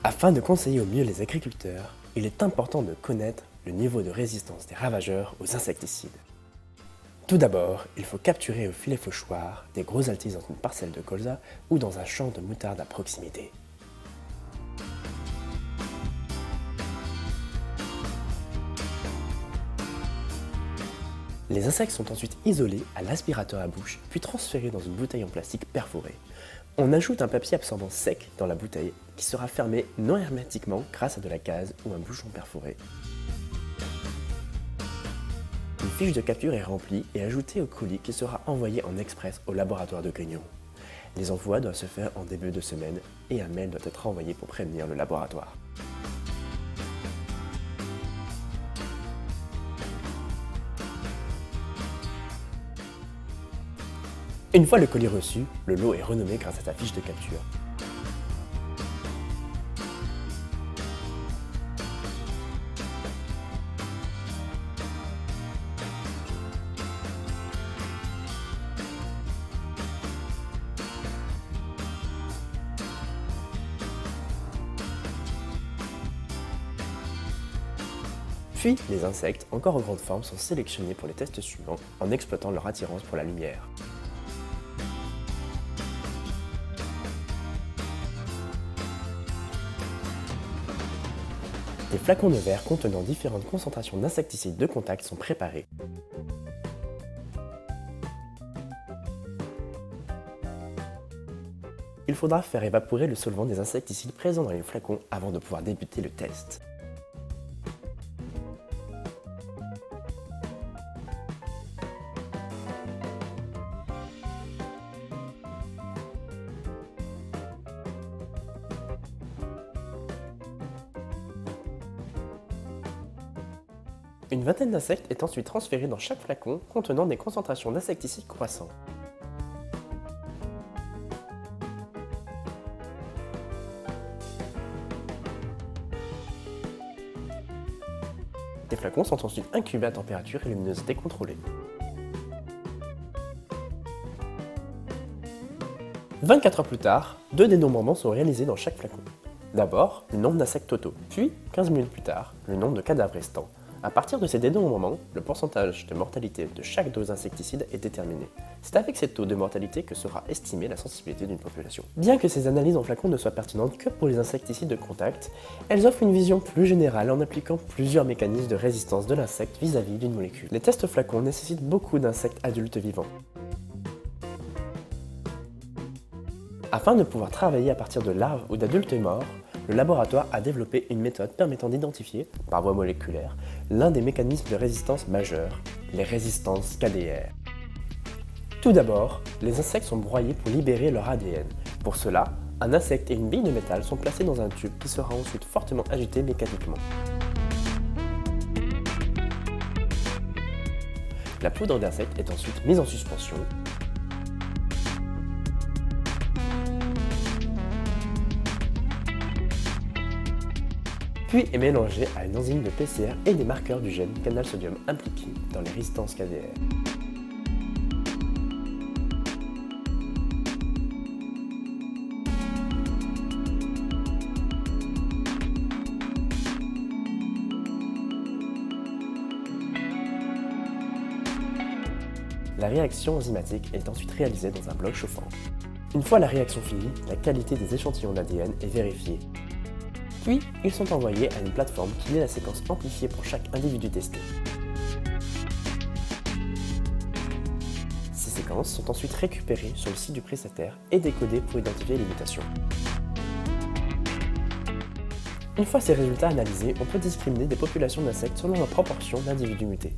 Afin de conseiller au mieux les agriculteurs, il est important de connaître le niveau de résistance des ravageurs aux insecticides. Tout d'abord, il faut capturer au filet fauchoir des gros altises dans une parcelle de colza ou dans un champ de moutarde à proximité. Les insectes sont ensuite isolés à l'aspirateur à bouche, puis transférés dans une bouteille en plastique perforée. On ajoute un papier absorbant sec dans la bouteille qui sera fermé non hermétiquement grâce à de la gaze ou un bouchon perforé. Une fiche de capture est remplie et ajoutée au colis qui sera envoyé en express au laboratoire de Grignon. Les envois doivent se faire en début de semaine et un mail doit être envoyé pour prévenir le laboratoire. Une fois le colis reçu, le lot est renommé grâce à sa fiche de capture. Puis, les insectes, encore en grande forme, sont sélectionnés pour les tests suivants en exploitant leur attirance pour la lumière. Des flacons de verre contenant différentes concentrations d'insecticides de contact sont préparés. Il faudra faire évaporer le solvant des insecticides présents dans les flacons avant de pouvoir débuter le test. Une vingtaine d'insectes est ensuite transférée dans chaque flacon contenant des concentrations d'insecticides croissants. Les flacons sont ensuite incubés à température et luminosité contrôlée. 24 heures plus tard, 2 dénombrements sont réalisés dans chaque flacon. D'abord, le nombre d'insectes totaux, puis 15 minutes plus tard, le nombre de cadavres restants. À partir de ces dénombrements, le pourcentage de mortalité de chaque dose d'insecticide est déterminé. C'est avec ces taux de mortalité que sera estimée la sensibilité d'une population. Bien que ces analyses en flacon ne soient pertinentes que pour les insecticides de contact, elles offrent une vision plus générale en appliquant plusieurs mécanismes de résistance de l'insecte vis-à-vis d'une molécule. Les tests flacons nécessitent beaucoup d'insectes adultes vivants. Afin de pouvoir travailler à partir de larves ou d'adultes morts, le laboratoire a développé une méthode permettant d'identifier, par voie moléculaire, l'un des mécanismes de résistance majeurs, les résistances KDR. Tout d'abord, les insectes sont broyés pour libérer leur ADN. Pour cela, un insecte et une bille de métal sont placés dans un tube qui sera ensuite fortement agité mécaniquement. La poudre d'insecte est ensuite mise en suspension. Puis est mélangé à une enzyme de PCR et des marqueurs du gène canal sodium impliqué dans les résistances KDR. La réaction enzymatique est ensuite réalisée dans un bloc chauffant. Une fois la réaction finie, la qualité des échantillons d'ADN est vérifiée. Puis, ils sont envoyés à une plateforme qui lit la séquence amplifiée pour chaque individu testé. Ces séquences sont ensuite récupérées sur le site du prestataire et décodées pour identifier les mutations. Une fois ces résultats analysés, on peut discriminer des populations d'insectes selon la proportion d'individus mutés.